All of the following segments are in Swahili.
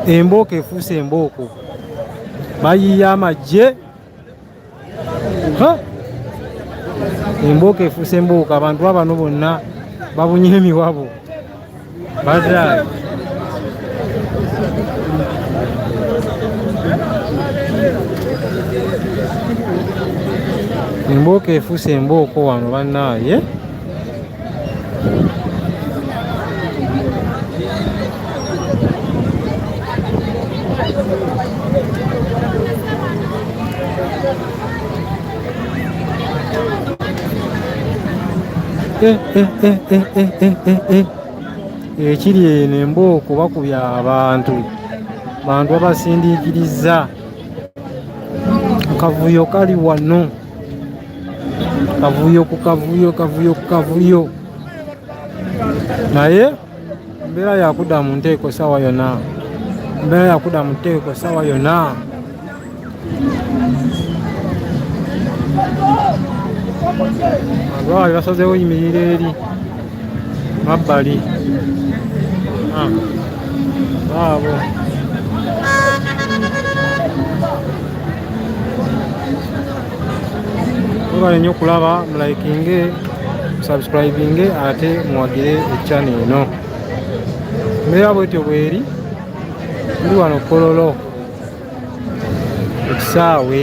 embooko efuuse embooko bayiya amagye embooko efuuse embooko abantu abano bonna babunye emiwabo badaayi embooko efuuse embooko wano bannaaye ekiri eno embooko bakubya abantu babasindiikiriza kavuyo kali wano kavuyo ku kavuyo naye mbeera yakudda mu nteeko sawa yonna abantu basazeewo yimirira eri mabbali abo mubale nnyo okulaba mulayikinge subscribinge ate muwagire echannel eno mbeera bwetyo bweri ndi wano kololo ekisaawe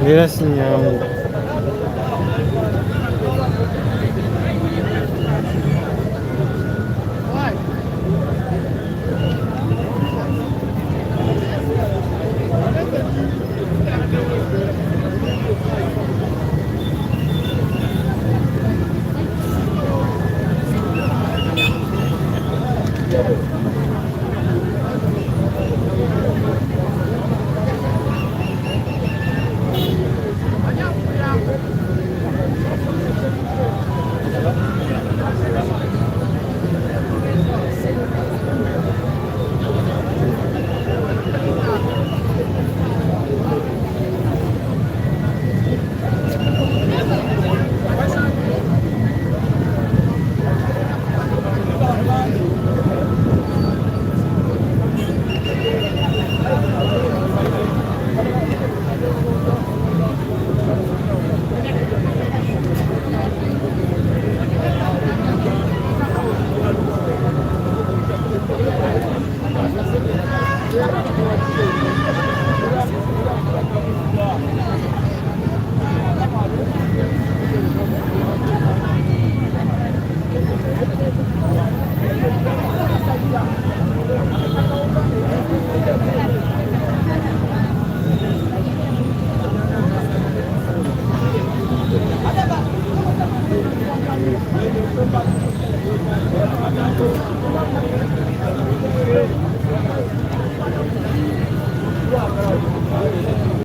Mbeera si nnyangu